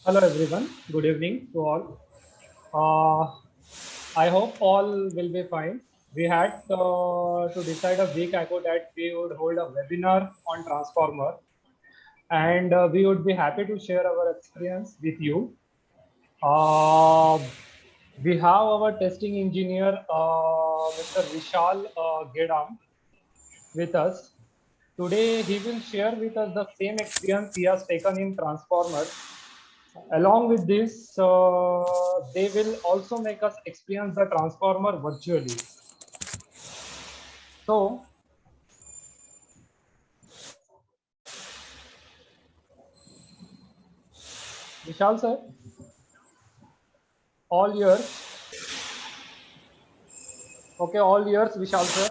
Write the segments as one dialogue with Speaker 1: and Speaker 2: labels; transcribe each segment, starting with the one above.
Speaker 1: Hello everyone. Good evening to all. Uh, I hope all will be fine. We had to decide a week ago that we would hold a webinar on transformer, and we would be happy to share our experience with you. Uh, we have our testing engineer, Mr. Vishal Gedam, with us. Today, he will share with us the same experience he has taken in transformers. Along with this, they will also make us experience the transformer virtually. So, Vishal sir, all yours. Okay, all yours, Vishal sir.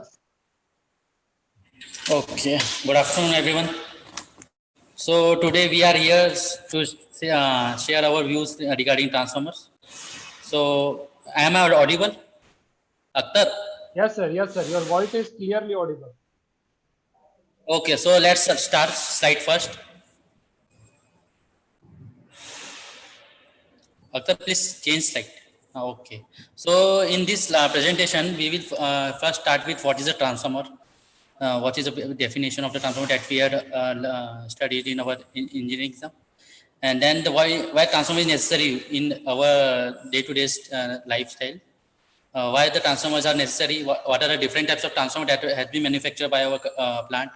Speaker 2: Okay, good afternoon, everyone. So today we are here to share our views regarding transformers. So am I audible, Akhtar?
Speaker 1: Yes, sir. Yes, sir. Your voice is clearly audible.
Speaker 2: Okay, so let's start slide first. Akhtar, please change slide. Okay. So in this presentation, we will first start with what is a transformer. What is the definition of the transformer that we had studied in our engineering exam, and then the why transformer is necessary in our day-to-day lifestyle. Why the transformers are necessary, what are the different types of transformer that has been manufactured by our plant.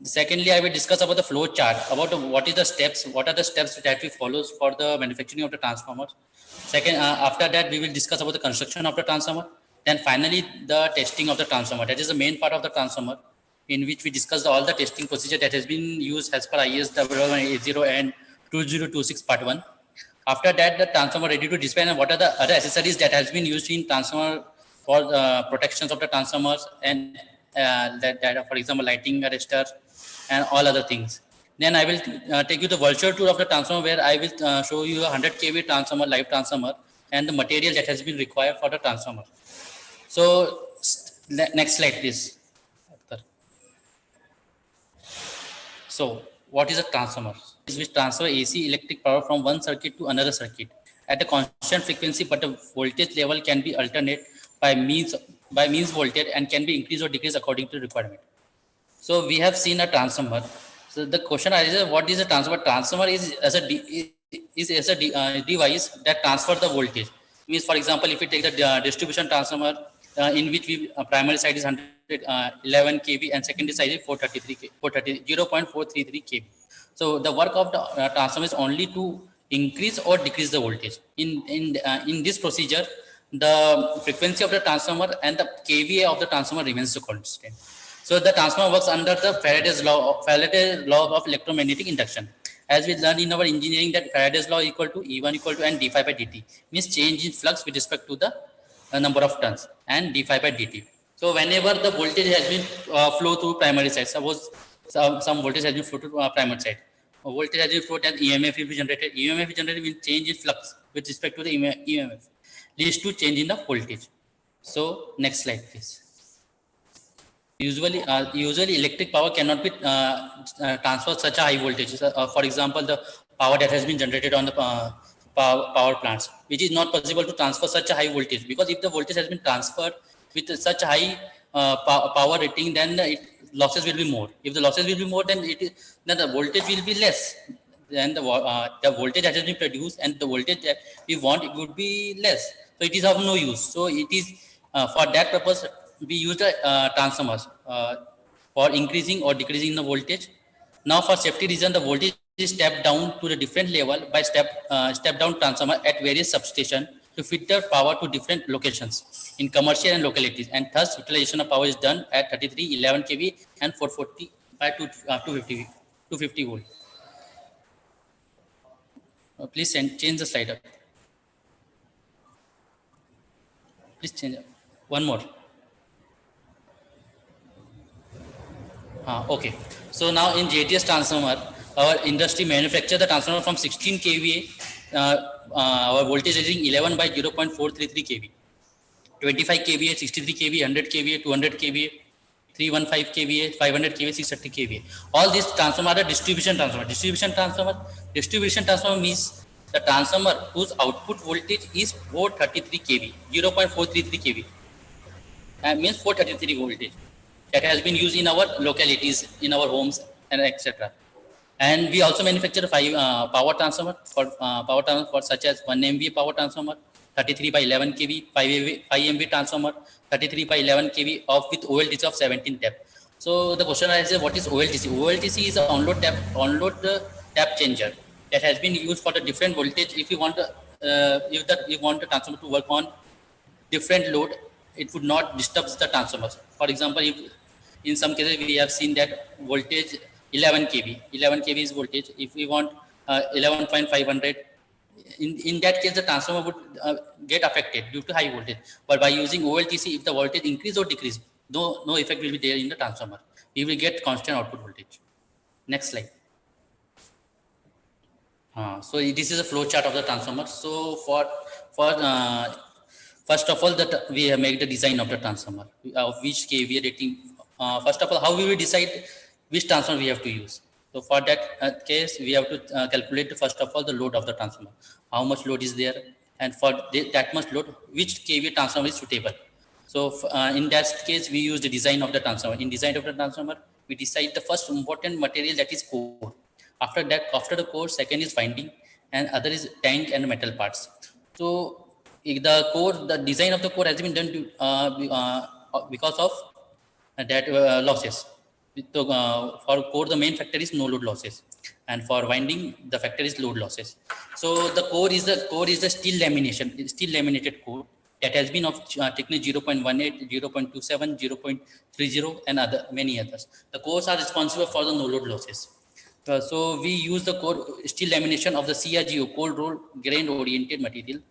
Speaker 2: Secondly, I will discuss about the flow chart, about what is the steps, what are the steps that we follow for the manufacturing of the transformers. Second, after that, we will discuss about the construction of the transformer. Then finally, the testing of the transformer. That is the main part of the transformer, in which we discuss all the testing procedure that has been used as per IS 0 and 2026 part 1. After that, the transformer ready to display, and what are the other accessories that has been used in transformer for protections of the transformers, and that are, for example, lighting arrestor and all other things. Then I will take you the virtual tour of the transformer, where I will show you a 100 kV transformer, live transformer, and the material that has been required for the transformer. So next slide, please. So, what is a transformer? Is which transfer AC electric power from one circuit to another circuit at a constant frequency, but the voltage level can be alternate by means voltage and can be increased or decreased according to requirement. So we have seen a transformer. So the question arises: what is a transformer? Transformer is as a device that transfers the voltage. Means, for example, if we take the distribution transformer, in which we primary side is 111 kV and secondary side is 0.433 kV. So the work of the transformer is only to increase or decrease the voltage. In this procedure, the frequency of the transformer and the kVA of the transformer remains constant. So the transformer works under the Faraday's law of electromagnetic induction. As we learned in our engineering, that Faraday's law equal to E1 equal to and d phi by dt, means change in flux with respect to the number of turns, and d phi by dt. So whenever the voltage has been flow through primary side, suppose some voltage has been flow to primary side, voltage has been flowed and EMF will be generated. EMF generated will change in flux with respect to the EMF, leads to change in the voltage. So next slide, please. Usually electric power cannot be transferred such a high voltage. For example, the power that has been generated on the power plants, which is not possible to transfer such a high voltage, because if the voltage has been transferred with such a high power rating, then losses will be more. If the losses will be more, then then the voltage will be less. Then the voltage that has been produced and the voltage that we want, it would be less. So it is of no use. So it is for that purpose we use the transformers for increasing or decreasing the voltage. Now, for safety reason, the voltage is stepped down to the different level by step down transformer at various substation to fit the power to different locations in commercial and localities, and thus utilization of power is done at 33, 11 kV and 440 by 250 volt. Please change the slide up. Please change it. One more. Okay. So now in JTS transformer, our industry manufacture the transformer from 16 kVA. Our voltage rating 11 by 0.433 kV, 25 kVA, 63 kVA, 100 kVA, 200 kVA, 315 kVA, 500 kVA, 630 kVA. All these transformers are distribution transformer. Distribution transformer means the transformer whose output voltage is 433 kV, 0.433 kV, means 433 voltage that has been used in our localities, in our homes, and etc. And we also manufacture five power transformer for such as 1 MVA power transformer, 33 by 11 kV, 5 MV transformer, 33 by 11 kV of with OLTC of 17 tap. So the question arises, what is OLTC? OLTC is a onload tap changer that has been used for the different voltage. If you want you want the transformer to work on different load, it would not disturb the transformers. For example, if in some cases we have seen that voltage 11 kV, 11 kV is voltage. If we want 11.500, in that case the transformer would get affected due to high voltage. But by using OLTC, if the voltage increase or decrease, no effect will be there in the transformer. We will get constant output voltage. Next slide. So this is a flow chart of the transformer. So for first of all, that we have made the design of the transformer, of which kVA rating. First of all, how we will decide which transformer we have to use. So for that case, we have to calculate first of all the load of the transformer. How much load is there, and for that much load, which kVA transformer is suitable. So in that case, we use the design of the transformer. In design of the transformer, we decide the first important material, that is core. After that, after the core, second is winding, and other is tank and metal parts. So the core, the design of the core has been done to, because of that losses. So, for core, the main factor is no load losses, and for winding, the factor is load losses. So the core is the steel laminated core that has been of thickness 0.18, 0.27, 0.30, and many others. The cores are responsible for the no load losses. So we use the core steel lamination of the CRGO, cold roll grain oriented material.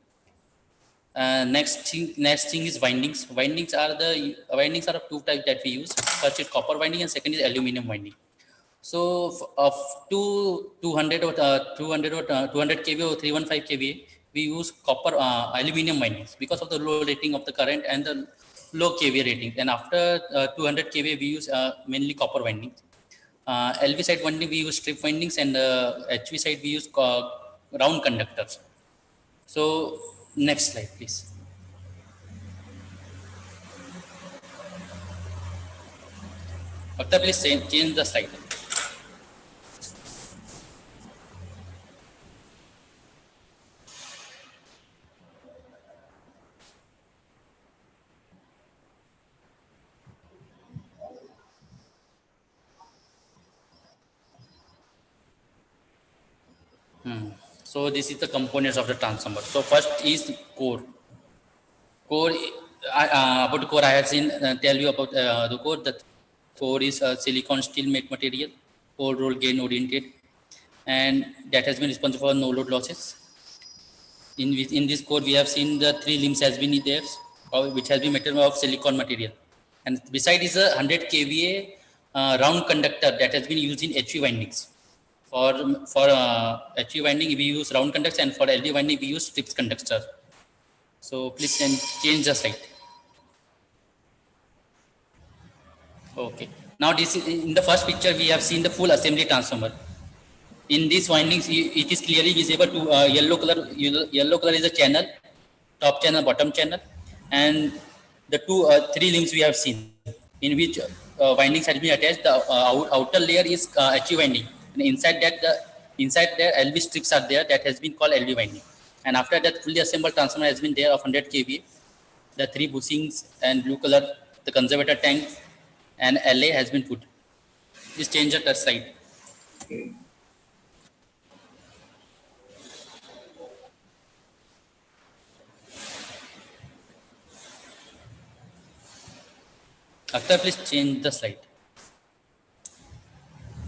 Speaker 2: Next thing is windings. Windings are of two types that we use. First is copper winding, and second is aluminum winding. So of 200 kV or 315 kV, we use copper aluminum windings because of the low rating of the current and the low kV rating. And after 200 kV, we use mainly copper windings. LV side winding, we use strip windings, and HV side we use round conductors. So next slide, please. Doctor, please change the slide. So this is the components of the transformer. So first is core. Core, about the core, I have seen tell you about the core. The core is silicon steel made material, cold roll grain oriented, and that has been responsible for no load losses. In this core, we have seen the three limbs has been there, which has been made of silicon material, and beside is a 100 kVA round conductor that has been used in HV windings. For HV winding, we use round conductors, and for LV winding, we use strips conductor. So please change the slide. Okay. Now this is, in the first picture, we have seen the full assembly transformer. In these windings, it is clearly visible to yellow color. Yellow color is a channel, top channel, bottom channel, and the three limbs we have seen, in which windings have been attached. The outer layer is HV winding. And inside there LV strips are there, that has been called LV winding. And after that, fully assembled transformer has been there of 100 kVA. The three bushings and blue color, the conservator tank and LA has been put. Please change the touch slide. After, please change the slide.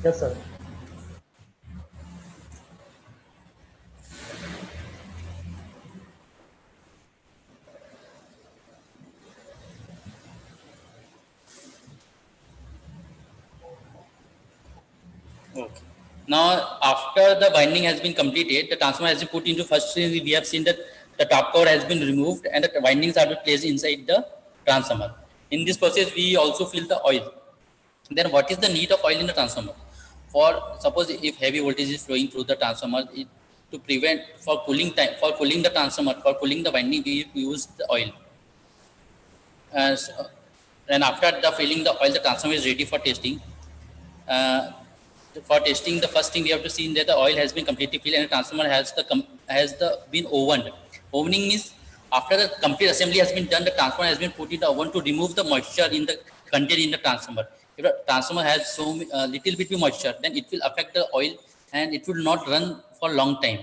Speaker 1: Yes, sir.
Speaker 2: Okay. Now, after the winding has been completed, the transformer has been put into first. We have seen that the top cover has been removed and the windings are placed inside the transformer. In this process, we also fill the oil. Then, what is the need of oil in the transformer? For suppose if heavy voltage is flowing through the transformer, to prevent for cooling time, for cooling the transformer, for cooling the winding, we use the oil. And after the filling the oil, the transformer is ready for testing. Uh, for testing, the first thing we have to see that the oil has been completely filled and the transformer has been ovened. Ovening means after the complete assembly has been done, the transformer has been put in the oven to remove the moisture in the contained in the transformer. If the transformer has so little bit of moisture, then it will affect the oil and it will not run for long time.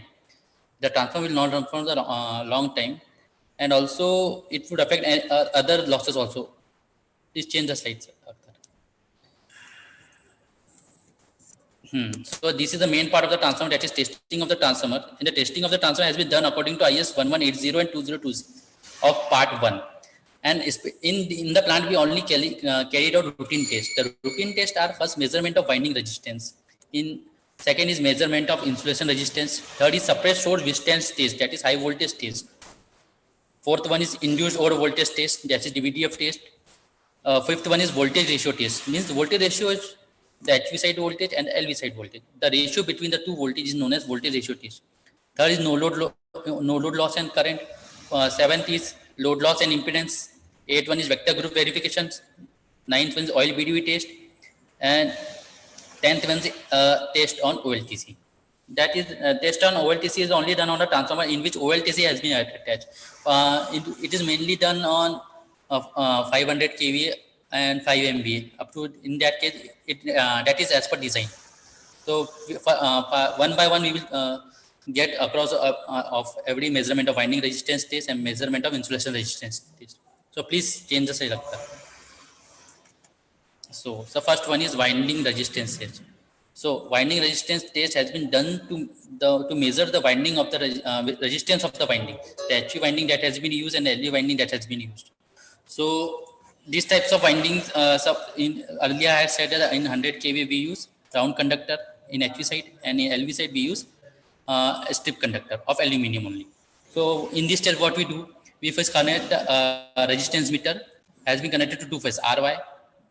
Speaker 2: The transformer will not run for the long time, and also it would affect other losses also. Please change the slides. So this is the main part of the transformer, that is testing of the transformer. And the testing of the transformer has been done according to IS 1180 and 2020 of part 1. And in the plant, we only carried out routine tests. The routine tests are first measurement of winding resistance. Second is measurement of insulation resistance. Third is suppressed source resistance test, that is high voltage test. Fourth one is induced over voltage test, that is DVDF test. Fifth one is voltage ratio test. Means the voltage ratio is the HV side voltage and LV side voltage. The ratio between the two voltages is known as voltage ratio test. Third is no load loss and current. Seventh is load loss and impedance. Eighth one is vector group verifications. Ninth one is oil BDV test. And 10th one is test on OLTC. That is test on OLTC is only done on a transformer in which OLTC has been attached. It is mainly done on 500 kV and 5 MVA. Up to in that case, that is as per design. So one by one we will get across of every measurement of winding resistance test and measurement of insulation resistance test. So please change the slide. So the first one is winding resistance test. So winding resistance test has been done to measure the winding of the resistance of the winding, the HV winding that has been used and the LV winding that has been used. So these types of windings, earlier I had said that in 100 kV we use round conductor in HV side, and in LV side we use a strip conductor of aluminum only. So in this test, what we do, we first connect resistance meter has been connected to two phases, RY,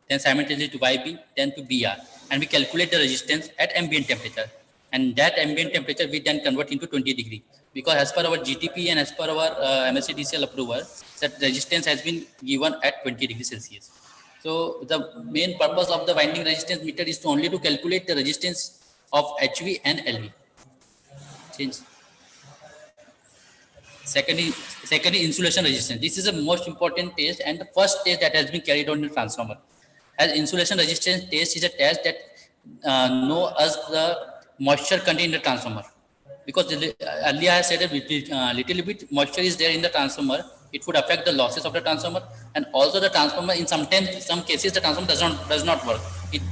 Speaker 2: then simultaneously to YB, then to BR, and we calculate the resistance at ambient temperature. And that ambient temperature we then convert into 20 degree, because as per our GTP and as per our MSCDCL approval, that resistance has been given at 20 degrees Celsius. So the main purpose of the winding resistance meter is only to calculate the resistance of HV and LV. Change. Secondly, insulation resistance. This is the most important test and the first test that has been carried on in the transformer. As insulation resistance test is a test that know as the moisture content in the transformer. Because earlier I said that little bit moisture is there in the transformer, it would affect the losses of the transformer, and also the transformer in some cases the transformer does not work. It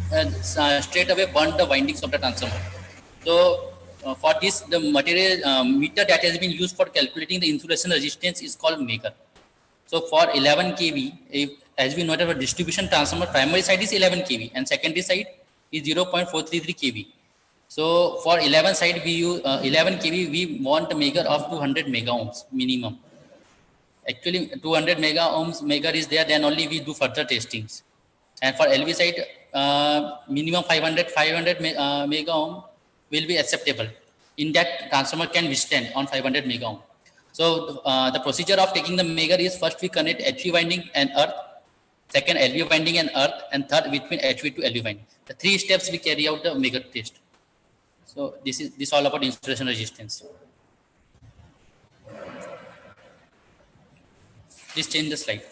Speaker 2: straight away burn the windings of the transformer. So for this, the material meter that has been used for calculating the insulation resistance is called Maker. So for 11 kV, as we know that for distribution transformer, primary side is 11 kV and secondary side is 0.433 kV. So for 11 side, we use 11 kV, we want a Maker of 200 mega ohms minimum. Actually, 200 mega ohms Maker is there, then only we do further testings. And for LV side, minimum 500 mega ohm will be acceptable. In that, transformer can withstand on 500 mega ohm. So the procedure of taking the Maker is first we connect HV winding and earth, second LV winding and earth, and third between HV to LV winding. The 3 steps we carry out the Maker test. So this all about insulation resistance. Please change the slide.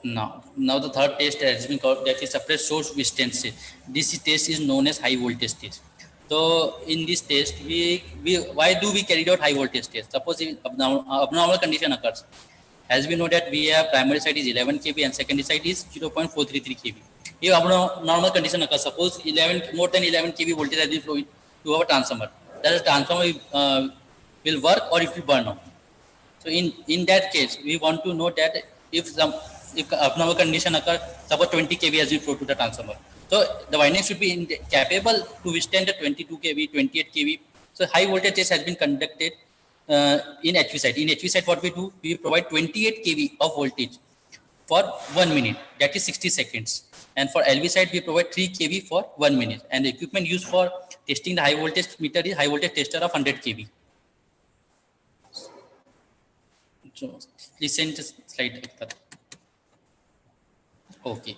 Speaker 2: Now the third test has been called, that is suppressed source resistance test. This test is known as high voltage test. So in this test, why do we carry out high voltage test? Suppose if abnormal condition occurs. As we know that we have primary side is 11 kV and secondary side is 0.433 kV. If abnormal condition occurs, suppose more than 11 kV voltage has been flowing to our transformer, that the transformer will work or it will burn out. So in that case, we want to know that if abnormal condition occurs, suppose 20 kV has been flowed to the transformer. So the winding should be capable to withstand the 22 kV, 28 kV. So high voltage test has been conducted in HV side. In HV side, what we do, we provide 28 kV of voltage for 1 minute, that is 60 seconds. And for LV side, we provide 3 kV for 1 minute. And the equipment used for testing the high voltage meter is high voltage tester of 100 kV. So please send the slide. Okay.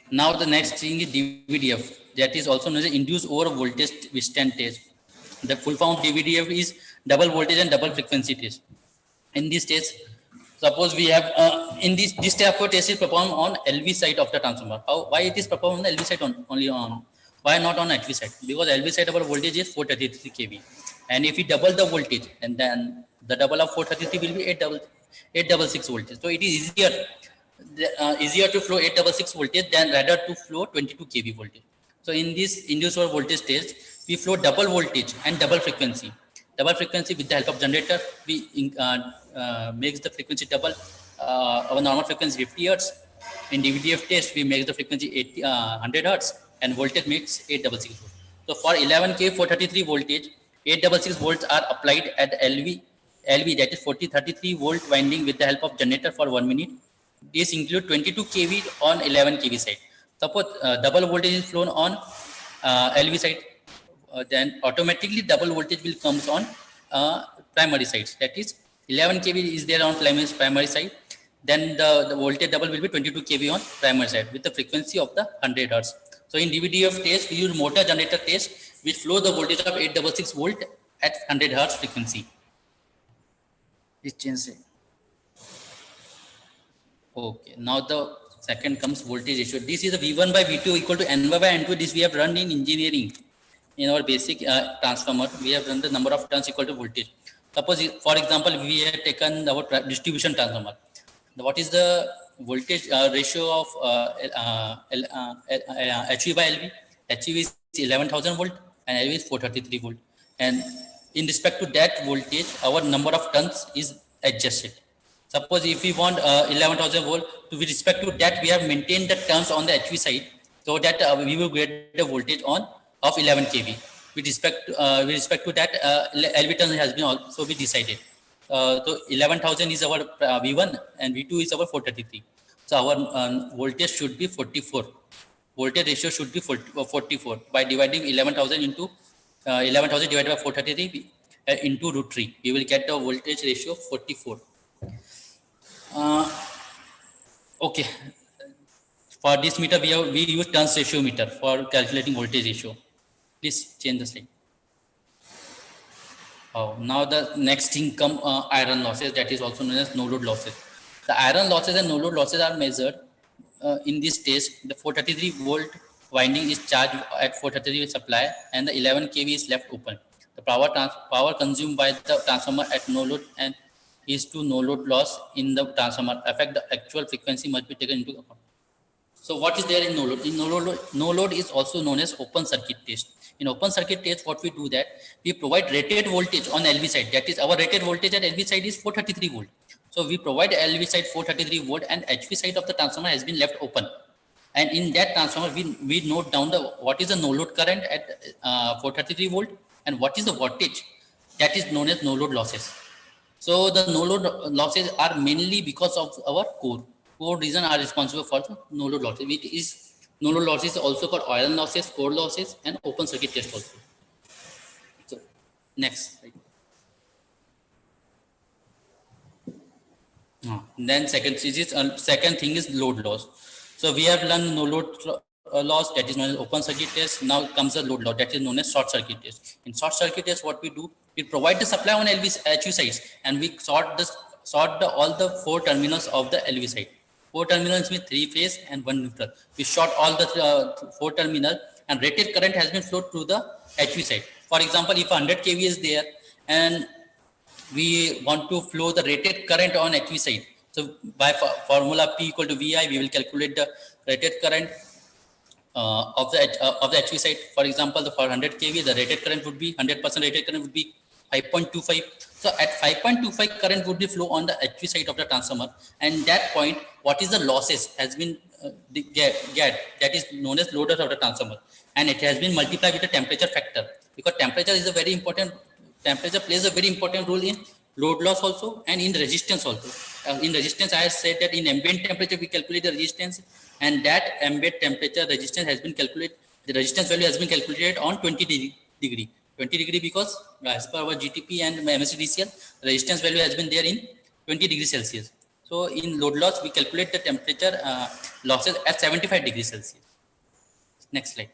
Speaker 2: Now the next thing is DVDF, that is also known as induced over voltage withstand test. The full form of DVDF is double voltage and double frequency test. In this test, suppose we have in this type of test is performed on LV side of the transformer. Why it is performed on the LV side only on? Why not on HV side? Because LV side our voltage is 433 kV, and if we double the voltage, and then the double of 433 will be 866 voltage. So it is easier to flow 866 voltage than rather to flow 22 kV voltage. So in this induced over voltage test, we flow double voltage and double frequency. Double frequency with the help of generator, we makes the frequency double. Our normal frequency 50 hertz. In DVDF test, we make the frequency 100 hertz, and voltage makes 866 volts. So for 11K 433 voltage, 866 volts are applied at LV, that is 4033 volt winding with the help of generator for 1 minute. This includes 22 kV on 11 kV side. Suppose double voltage is flown on LV side, then automatically double voltage will comes on primary side. That is 11 kV is there on primary side. Then the voltage double will be 22 kV on primary side with the frequency of the 100 hertz. So in DVDF test, we use motor generator test, which flow the voltage of 866 volt at 100 hertz frequency. This change it. Okay, now the second comes voltage ratio. This is the V1 by V2 equal to NY by N2. This we have run in engineering. In our basic transformer, we have run the number of turns equal to voltage. Suppose, for example, we have taken our distribution transformer. What is the voltage ratio of HV by LV? HV is 11,000 volt and LV is 433 volt. And in respect to that voltage, our number of turns is adjusted. Suppose if we want 11,000 volt, with respect to that, we have maintained the turns on the HV side, so that we will get the voltage on of 11 kV. With respect to that, LV turn has been also be decided. So 11,000 is our V1 and V2 is our 433. So our voltage should be 44. Voltage ratio should be 44 by dividing 11,000 into 11,000 divided by 433 into root 3. We will get the voltage ratio 44. Okay. For this meter, we use turns ratio meter for calculating voltage ratio. Please change the slide. Now the next thing come iron losses, that is also known as no load losses. The iron losses and no load losses are measured in this test. The 433 volt winding is charged at 433 supply and the 11 kV is left open. The power consumed by the transformer at no load and is to no load loss in the transformer affect the actual frequency must be taken into account. So what is there in no load? In no load is also known as open circuit test. In open circuit test, what we do that we provide rated voltage on LV side. That is our rated voltage at LV side is 433 volt. So we provide LV side 433 volt and HV side of the transformer has been left open. And in that transformer, we note down what is the no load current at 433 volt and what is the voltage. That is known as no load losses. So the no load losses are mainly because of our core. Core reason are responsible for the no load losses. It is no load losses also called iron losses, core losses, and open circuit test also. So next. Then second thing is load loss. So we have learned no load loss, that is known as open circuit test. Now comes the load loss, that is known as short circuit test. In short circuit test, what we do, we provide the supply on HV sides and we sort all the 4 terminals of the LV side. 4 terminals with 3 phase and 1 neutral. We short all the 4 terminals and rated current has been flowed through the HV side. For example, if 100 kV is there and we want to flow the rated current on HV side. So by formula P equal to VI, we will calculate the rated current of the HV side. For example, for 100 kV, the rated current would be 100% rated current would be 5.25. So at 5.25 current would be flow on the HV side of the transformer, and that point, what is the losses has been that is known as load loss of the transformer, and it has been multiplied with the temperature factor, because temperature is a very important. Temperature plays a very important role in load loss also, and in resistance also. In resistance, I said that in ambient temperature we calculate the resistance, and that ambient temperature resistance has been calculated. The resistance value has been calculated on 20 degree. 20 degree because as per our GTP and MSCDCL, the resistance value has been there in 20 degrees Celsius. So in load loss, we calculate the temperature losses at 75 degrees Celsius. Next slide.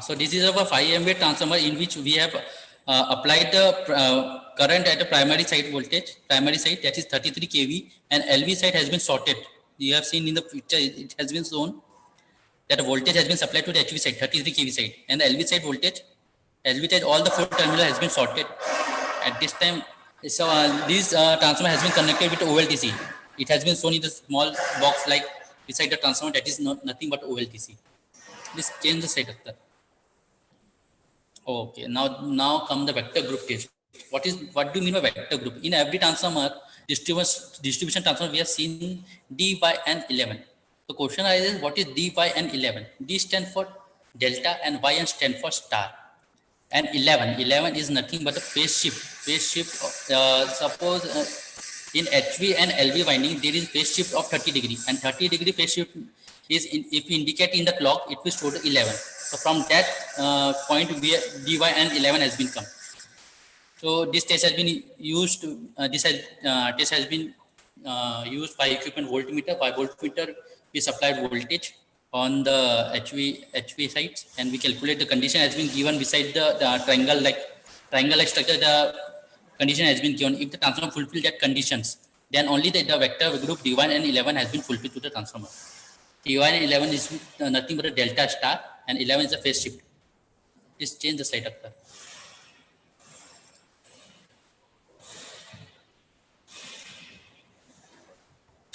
Speaker 2: So this is our 5 MVA transformer in which we have applied the current at a primary side voltage, primary side that is 33 kV, and LV side has been shorted. You have seen in the picture, it has been shown that a voltage has been supplied to the HV side, 33 kV side, and the LV side voltage, all the 4 terminal has been shorted. At this time, so this transformer has been connected with OLTC. It has been shown in the small box like beside the transformer, that is nothing but OLTC. Please change the side of that. Okay, now come the vector group test. What do you mean by vector group? In every transformer, distribution transformer, we have seen D, Y, and 11. The question arises, what is D, Y, and 11? D stands for delta and Y stands for star. And 11 is nothing but a phase shift. Suppose in HV and LV winding, there is phase shift of 30 degree, and 30 degree phase shift is if we indicate in the clock, it will show the 11. So from that point, DY and 11 has been come. So this test has been used. Test has been used by equipment voltmeter. By voltmeter, we supplied voltage on the HV sides, and we calculate the condition has been given beside the triangle like structure. The condition has been given. If the transformer fulfill that conditions, then only the vector group D1 and 11 has been fulfilled to the transformer. D1 and 11 is nothing but a delta star, and 11 is a phase shift. Please change the slide up there.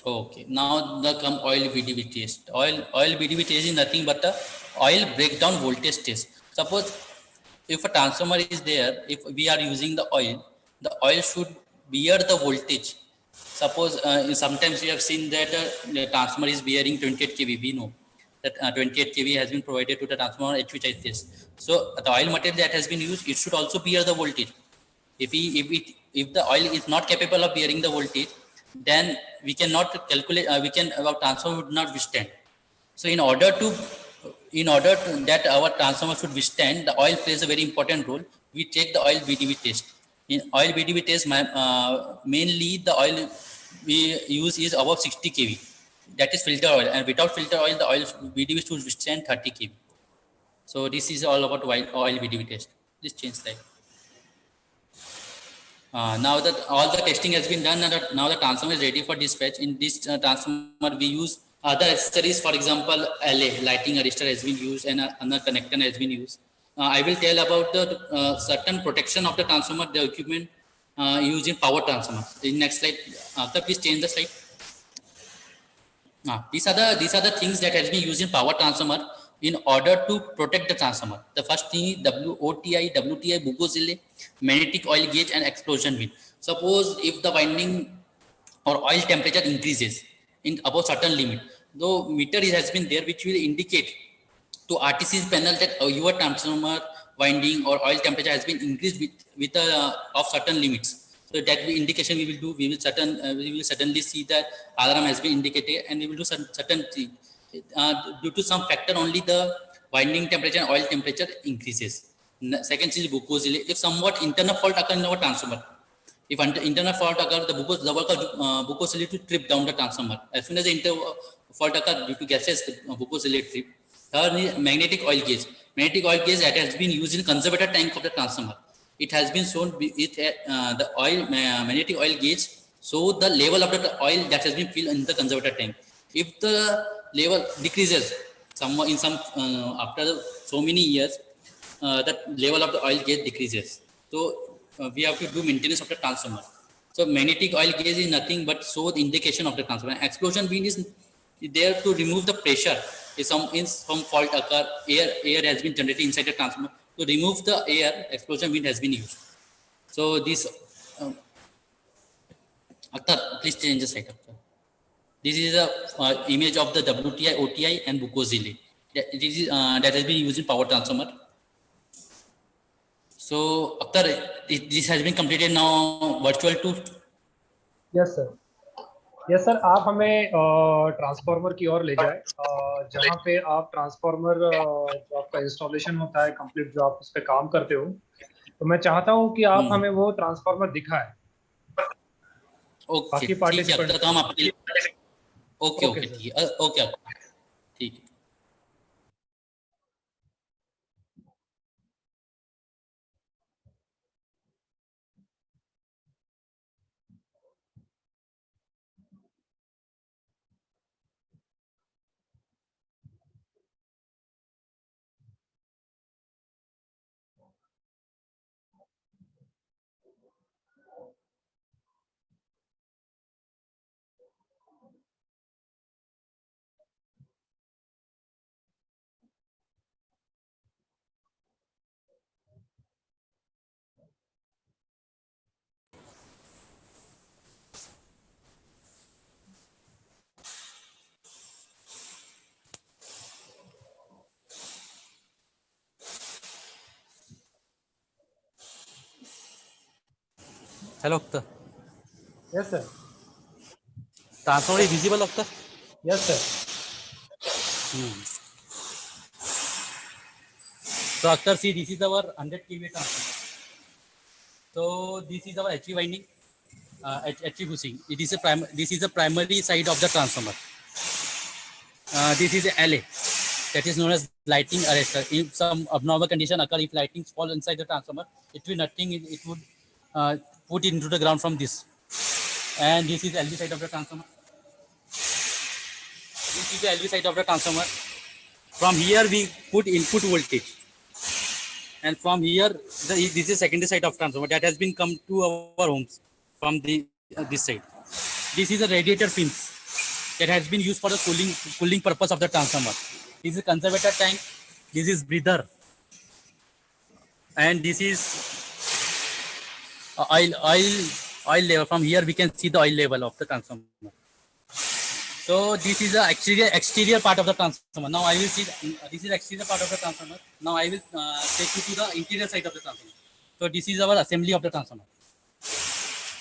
Speaker 2: Okay, now the come oil VDV test. Oil VDV test is nothing but the oil breakdown voltage test. Suppose if a transformer is there, if we are using the oil should bear the voltage. Suppose sometimes we have seen that the transformer is bearing 28 kV. We know that 28 kV has been provided to the transformer HV type test. So the oil material that has been used, it should also bear the voltage. If the oil is not capable of bearing the voltage, then we cannot calculate. Our transformer would not withstand. So in order to that our transformer should withstand, the oil plays a very important role. We take the oil VDV test. In oil VDV test, mainly the oil we use is above 60 kV. That is filter oil, and without filter oil, the oil VDV should withstand 30 kV. So this is all about oil VDV test. Please change slide. Now that all the testing has been done, and now the transformer is ready for dispatch. In this transformer, we use other accessories. For example, LA lighting arrestor has been used, and another connector has been used. I will tell about the certain protection of the transformer, the equipment used in power transformer. In next slide, please change the slide. These are the things that has been used in power transformer in order to protect the transformer. The first thing is WOTI, Bugos-Yillet, magnetic oil gauge, and explosion bin. Suppose if the winding or oil temperature increases in above certain limit, though meter has been there which will indicate to RTC's panel that your transformer winding or oil temperature has been increased with of certain limits. So that indication we will do. We will certainly see that alarm has been indicated, and we will do certain thing. Due to some factor, only the winding temperature and oil temperature increases. Second is Bugos-Yillet. If somewhat internal fault occurs in our transformer, if internal fault occurs, the work of Bugos-Yillet to trip down the transformer. As soon as the internal fault occurs due to gases, the Bugos-Yillet trip. Third is magnetic oil gauge. Magnetic oil gauge that has been used in conservator tank of the transformer. It has been shown the magnetic oil gauge show the level of the oil that has been filled in the conservator tank. If the level decreases after so many years, the level of the oil gauge decreases. So we have to do maintenance of the transformer. So magnetic oil gauge is nothing but show the indication of the transformer. Explosion bin is there to remove the pressure. If some fault occur, air has been generated inside the transformer. To remove the air, explosion bin has been used. So this, Akhtar, please change the slide. This is a image of the WTI, OTI, and Bugos-Yillet. That has been used in power transformer. So, Akhtar, this has been completed now. Virtual tour.
Speaker 1: Yes sir, yes sir, आप हमें transformer की ओर ले जाए, जहाँ पे आप transformer जो आपका इंस्टॉलेशन होता है कंप्लीट, जो आप उस पर काम करते हो, तो मैं चाहता हूँ कि आप हमें वो ट्रांसफार्मर दिखाएं
Speaker 2: ओके,
Speaker 1: बाकी
Speaker 2: ठीक है
Speaker 1: पार्टिसिपेंट्स
Speaker 2: अख्तर, तो
Speaker 1: को।
Speaker 2: हम आपके लिए ओके
Speaker 1: ओके
Speaker 2: ओके
Speaker 1: सर।
Speaker 2: ठीक है, ओके अख्तर, ठीक है। Hello Akhtar,
Speaker 1: yes sir.
Speaker 2: Transformer is visible Akhtar?
Speaker 1: Yes sir.
Speaker 2: So Akhtar, see, this is our 100 kVA transformer. So this is our HV winding, HV bushing. It is a this is the primary side of the transformer. This is a LA, that is known as lighting arrestor. If some abnormal condition occur, if lighting fall inside the transformer, it will nothing. It would put it into the ground from this. And this is LV side of the transformer. This is the LV side of the transformer. From here we put input voltage, and from here this is secondary side of transformer that has been come to our homes from the this side. This is a radiator fins that has been used for the cooling purpose of the transformer. This is conservator tank, this is breather, and this is oil level. From here we can see the oil level of the transformer. So this is the exterior part of the transformer. Now I will see this is exterior part of the transformer. Now I will take you to the interior side of the transformer. So this is our assembly of the transformer.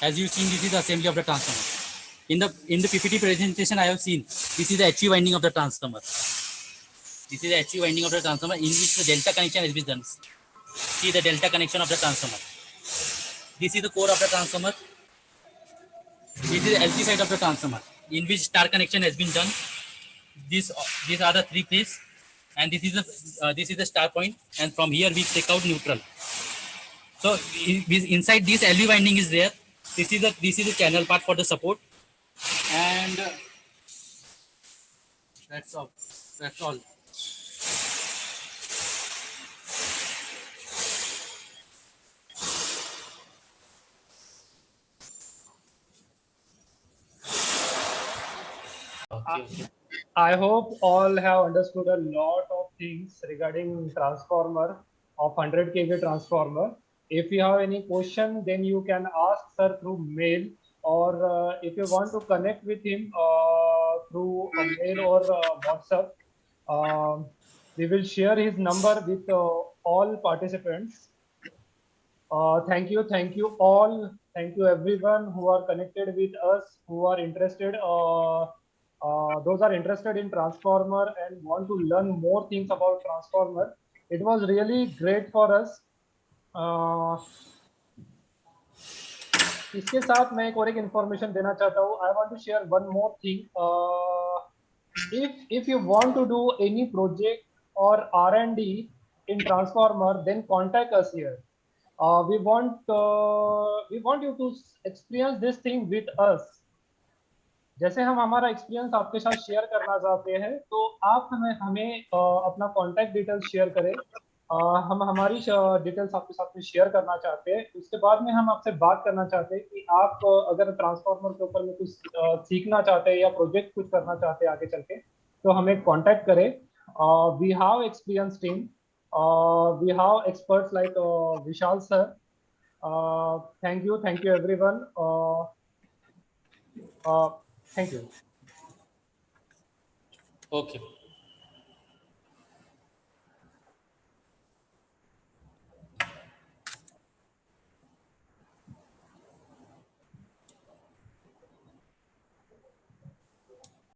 Speaker 2: As you seen, this is the assembly of the transformer. In the PPT presentation I have seen, this is the HV winding of the transformer. This is the HV winding of the transformer in which the delta connection has been done. See the delta connection of the transformer. This is the core of the transformer. This is the LT side of the transformer in which star connection has been done. These are the three phase, and this is the star point, and from here we take out neutral. So inside this LV winding is there. This is the channel part for the support, and that's all. That's all. Okay, okay.
Speaker 1: I hope all have understood a lot of things regarding transformer of 100 kV transformer. If you have any question, then you can ask sir through mail, or if you want to connect with him through a mail or WhatsApp, we will share his number with all participants. Thank you all. Thank you everyone who are connected with us, who are interested. Those are interested in transformer and want to learn more things about transformer. It was really great for us. इसके साथ मैं एक और एक information देना चाहता हूँ. I want to share one more thing. If you want to do any project or R&D in transformer, then contact us here. We want you to experience this thing with us. जैसे हम हमारा experience आपके साथ share करना चाहते हैं, तो आप हमें अपना कॉन्टैक्ट डिटेल्स शेयर करें. हम हमारी डिटेल्स आपके साथ में शेयर करना चाहते हैं. उसके बाद में हम आपसे बात करना चाहते हैं कि आप अगर ट्रांसफार्मर के ऊपर में कुछ सीखना चाहते हैं या प्रोजेक्ट कुछ करना चाहते हैं आगे चल के, तो हमें कॉन्टैक्ट करें. We have experience team. We have experts like Vishal sir. Thank you everyone. Thank you.
Speaker 2: Okay.